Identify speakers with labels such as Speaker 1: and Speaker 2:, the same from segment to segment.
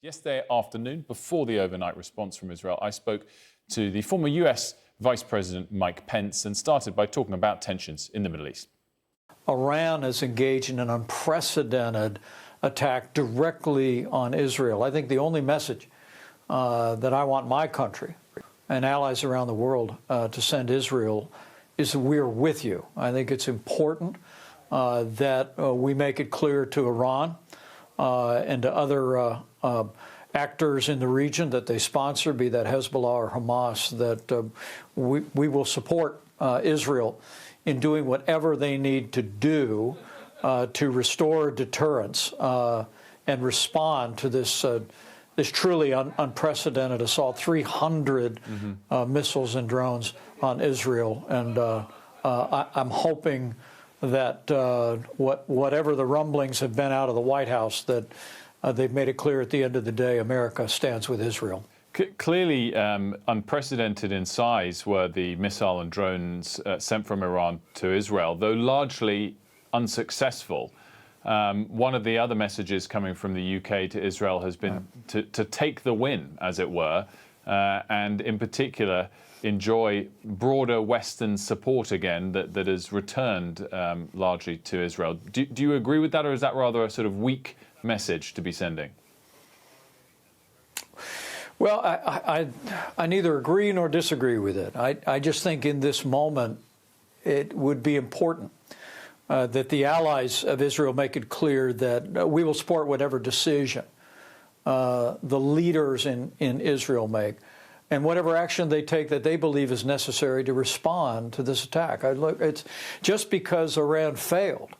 Speaker 1: Yesterday afternoon, before the overnight response from Israel, I spoke to the former US Vice President Mike Pence and started by talking about tensions in the Middle East.
Speaker 2: Iran is engaged in an unprecedented attack directly on Israel. I think the only message that I want my country and allies around the world to send Israel is that we're with you. I think it's important that we make it clear to Iran and to other actors in the region that they sponsor, be that Hezbollah or Hamas, that we will support Israel in doing whatever they need to do to restore deterrence and respond to this truly unprecedented assault. 300 missiles and drones on Israel, and I'm hoping that whatever the rumblings have been out of the White House, that they've made it clear at the end of the day, America stands with Israel.
Speaker 1: Clearly unprecedented in size were the missile and drones sent from Iran to Israel, though largely unsuccessful. One of the other messages coming from the UK to Israel has been to take the win, as it were, and in particular enjoy broader Western support again that has returned largely to Israel. Do you agree with that, or is that rather a sort of weak message to be sending?
Speaker 2: Well, I neither agree nor disagree with it. I just think in this moment it would be important that the allies of Israel make it clear that we will support whatever decision the leaders in Israel make, and whatever action they take that they believe is necessary to respond to this attack. It's just because Iran failed,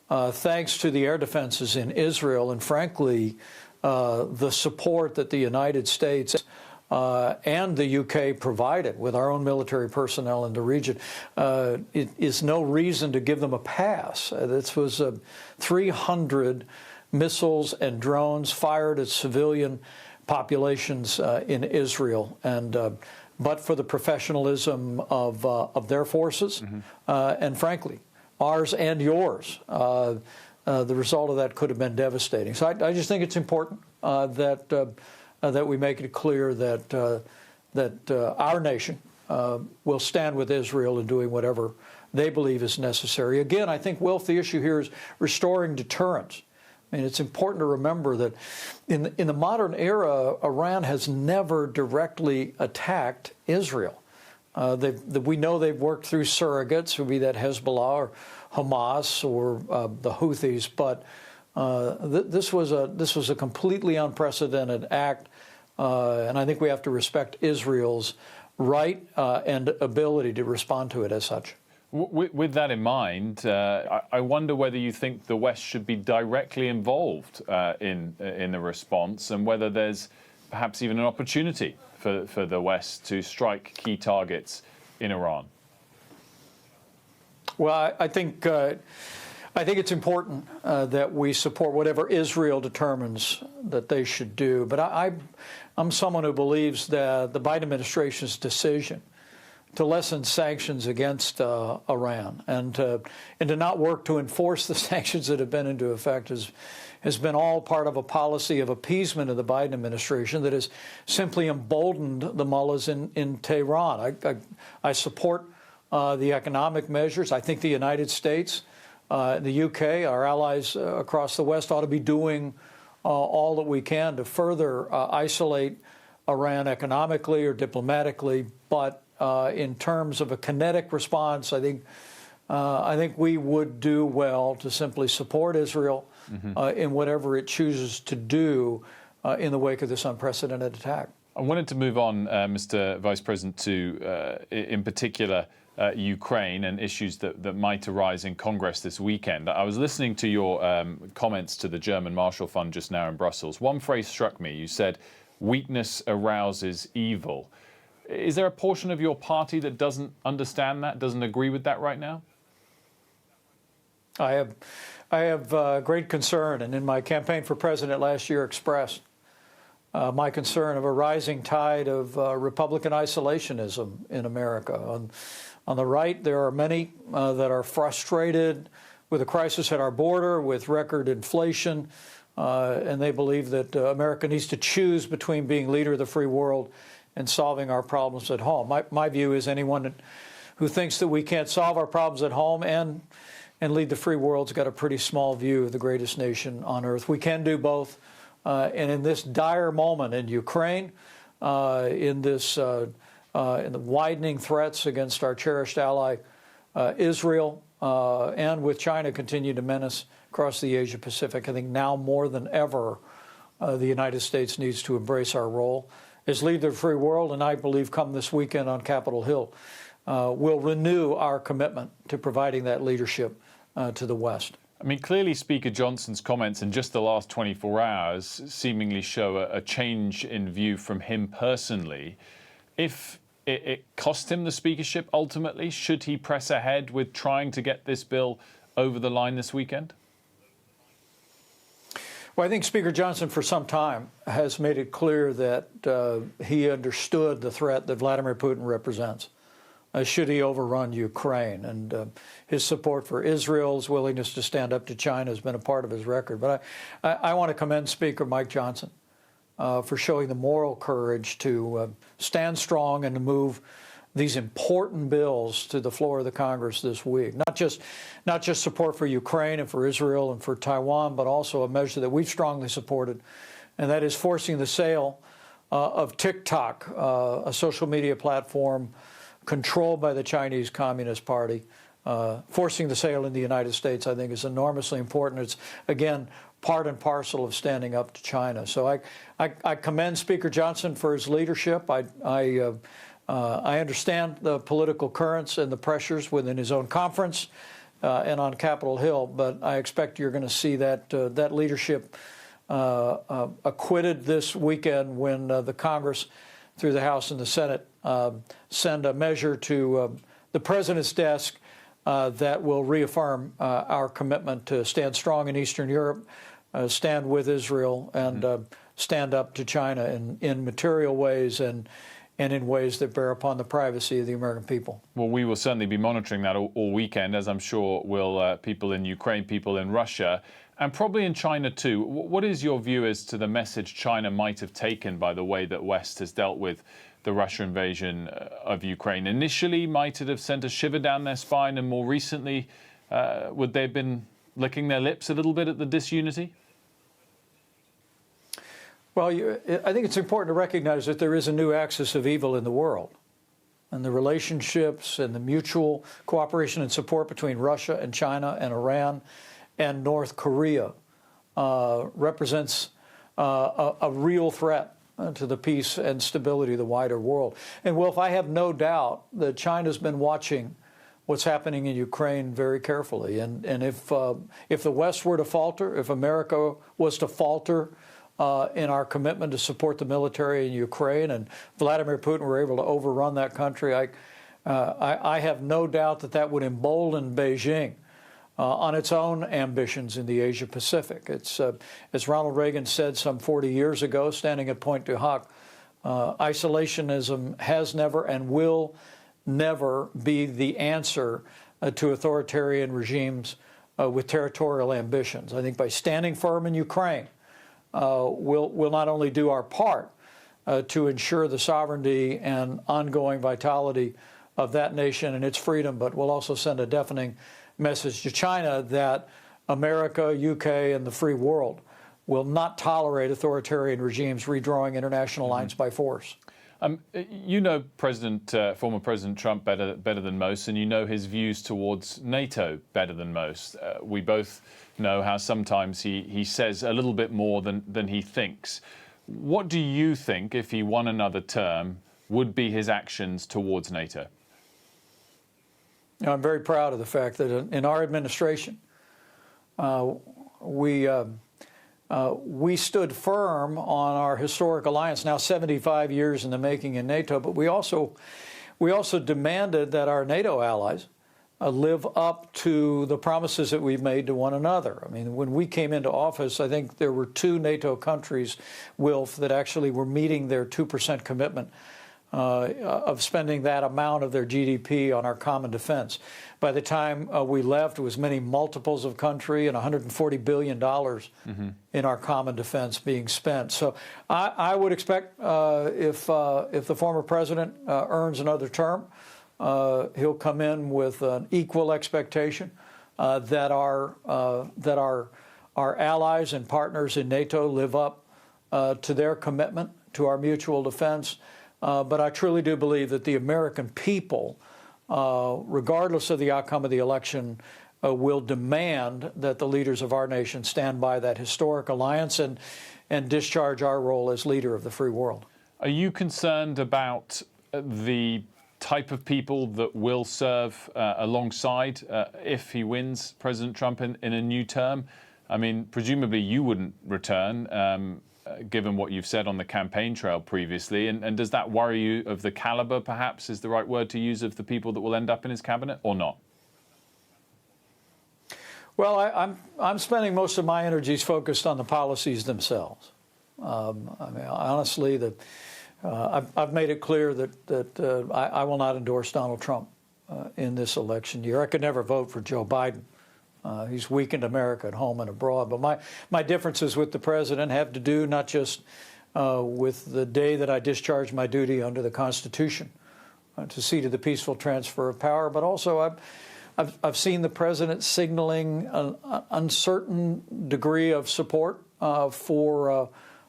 Speaker 2: thanks to the air defenses in Israel, and frankly, the support that the United States and the UK provided with our own military personnel in the region, it is no reason to give them a pass. This was 300 missiles and drones fired at civilian populations in Israel, and but for the professionalism of their forces, and frankly, ours and yours, the result of that could have been devastating. So I just think it's important that we make it clear that our nation will stand with Israel in doing whatever they believe is necessary. Again, I think, Wilf, the issue here is restoring deterrence. I mean, it's important to remember that in the modern era, Iran has never directly attacked Israel. We know they've worked through surrogates, be that Hezbollah or Hamas or the Houthis, but this was a completely unprecedented act, and I think we have to respect Israel's right and ability to respond to it as such.
Speaker 1: With that in mind, I wonder whether you think the West should be directly involved in the response, and whether there's perhaps even an opportunity for the West to strike key targets in Iran.
Speaker 2: Well, I think it's important that we support whatever Israel determines that they should do. But I'm someone who believes that the Biden administration's decision to lessen sanctions against Iran and to not work to enforce the sanctions that have been into effect has been all part of a policy of appeasement of the Biden administration that has simply emboldened the mullahs in Tehran. I support the economic measures. I think the United States, the UK, our allies across the West ought to be doing all that we can to further isolate Iran economically or diplomatically. But in terms of a kinetic response, I think we would do well to simply support Israel in whatever it chooses to do in the wake of this unprecedented attack.
Speaker 1: I wanted to move on, Mr. Vice President, to, in particular, Ukraine and issues that might arise in Congress this weekend. I was listening to your comments to the German Marshall Fund just now in Brussels. One phrase struck me. You said, "Weakness arouses evil." Is there a portion of your party that doesn't understand that, doesn't agree with that right now?
Speaker 2: I have great concern, and in my campaign for president last year expressed my concern of a rising tide of Republican isolationism in America. On the right, there are many that are frustrated with the crisis at our border, with record inflation, and they believe that America needs to choose between being leader of the free world and solving our problems at home. My view is anyone who thinks that we can't solve our problems at home and lead the free world's got a pretty small view of the greatest nation on earth. We can do both, and in this dire moment in Ukraine, in the widening threats against our cherished ally Israel, and with China continue to menace across the Asia Pacific, I think now more than ever, the United States needs to embrace our role as leader of the free world, and I believe come this weekend on Capitol Hill, we'll renew our commitment to providing that leadership to the West.
Speaker 1: I mean, clearly Speaker Johnson's comments in just the last 24 hours seemingly show a change in view from him personally. If it cost him the speakership ultimately, should he press ahead with trying to get this bill over the line this weekend?
Speaker 2: Well, I think Speaker Johnson for some time has made it clear that he understood the threat that Vladimir Putin represents. Should he overrun Ukraine. And his support for Israel's willingness to stand up to China has been a part of his record. But I want to commend Speaker Mike Johnson for showing the moral courage to stand strong and to move these important bills to the floor of the Congress this week. Not just support for Ukraine and for Israel and for Taiwan, but also a measure that we've strongly supported, and that is forcing the sale of TikTok, a social media platform controlled by the Chinese Communist Party. Forcing the sale in the United States, I think, is enormously important. It's, again, part and parcel of standing up to China. So I commend Speaker Johnson for his leadership. I understand the political currents and the pressures within his own conference and on Capitol Hill, but I expect you're going to see that leadership acquitted this weekend when the Congress, through the House and the Senate, send a measure to the President's desk that will reaffirm our commitment to stand strong in Eastern Europe, stand with Israel, and stand up to China in material ways and in ways that bear upon the privacy of the American people.
Speaker 1: Well, we will certainly be monitoring that all weekend, as I'm sure will people in Ukraine, people in Russia, and probably in China too. What is your view as to the message China might have taken by the way that West has dealt with the Russian invasion of Ukraine? Initially, might it have sent a shiver down their spine, and more recently, would they have been licking their lips a little bit at the disunity?
Speaker 2: Well, I think it's important to recognize that there is a new axis of evil in the world. And the relationships and the mutual cooperation and support between Russia and China and Iran and North Korea represents a real threat to the peace and stability of the wider world. And, Wilf, I have no doubt that China's been watching what's happening in Ukraine very carefully. And if the West were to falter, if America was to falter in our commitment to support the military in Ukraine, and Vladimir Putin were able to overrun that country, I have no doubt that would embolden Beijing on its own ambitions in the Asia Pacific. It's, as Ronald Reagan said some 40 years ago, standing at Pointe du Hoc, isolationism has never and will never be the answer to authoritarian regimes with territorial ambitions. I think by standing firm in Ukraine, we'll not only do our part to ensure the sovereignty and ongoing vitality of that nation and its freedom, but we'll also send a deafening message to China that America, UK, and the free world will not tolerate authoritarian regimes redrawing international lines by force.
Speaker 1: You know former President Trump better than most, and you know his views towards NATO better than most. We both know how sometimes he says a little bit more than he thinks. What do you think, if he won another term, would be his actions towards NATO?
Speaker 2: I'm very proud of the fact that in our administration, we stood firm on our historic alliance, now 75 years in the making in NATO, but we also demanded that our NATO allies live up to the promises that we've made to one another. I mean, when we came into office, I think there were 2 NATO countries, Wilf, that actually were meeting their 2% commitment of spending that amount of their GDP on our common defense. By the time we left, it was many multiples of country and $140 billion in our common defense being spent. So I would expect if the former president earns another term, he'll come in with an equal expectation that our allies and partners in NATO live up to their commitment to our mutual defense. But I truly do believe that the American people, regardless of the outcome of the election, will demand that the leaders of our nation stand by that historic alliance and discharge our role as leader of the free world.
Speaker 1: Are you concerned about the type of people that will serve alongside if he wins, President Trump, in a new term? I mean, presumably you wouldn't return, given what you've said on the campaign trail previously. And does that worry you of the caliber, perhaps, is the right word to use, of the people that will end up in his cabinet, or not?
Speaker 2: Well, I'm spending most of my energies focused on the policies themselves. I mean, honestly, I've made it clear that I will not endorse Donald Trump in this election year. I could never vote for Joe Biden. He's weakened America at home and abroad. But my differences with the president have to do not just with the day that I discharged my duty under the Constitution to see to the peaceful transfer of power, but also I've seen the president signaling an uncertain degree of support for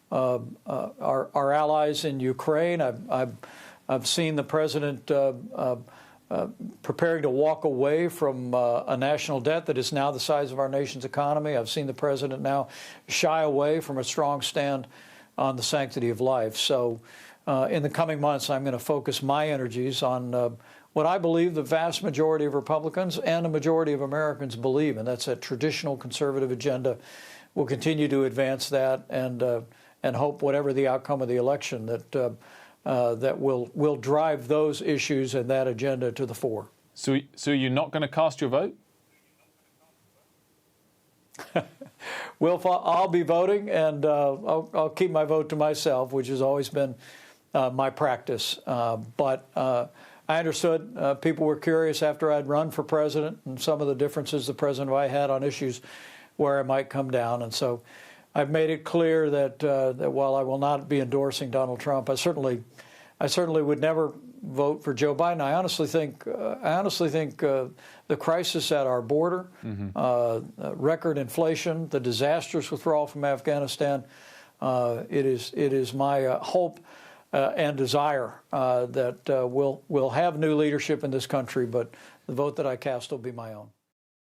Speaker 2: our allies in Ukraine. I've seen the president preparing to walk away from a national debt that is now the size of our nation's economy. I've seen the president now shy away from a strong stand on the sanctity of life. So in the coming months, I'm going to focus my energies on what I believe the vast majority of Republicans and a majority of Americans believe, and that's a traditional conservative agenda. We'll continue to advance that and hope, whatever the outcome of the election, that will drive those issues and that agenda to the fore.
Speaker 1: So you're not going to cast your vote?
Speaker 2: Well, I'll be voting, and I'll keep my vote to myself, which has always been my practice. But I understood people were curious after I'd run for president and some of the differences the president and I had on issues where I might come down. And so I've made it clear that while I will not be endorsing Donald Trump, I certainly would never vote for Joe Biden. I honestly think the crisis at our border, record inflation, the disastrous withdrawal from Afghanistan, it is my hope and desire that we'll have new leadership in this country, but the vote that I cast will be my own.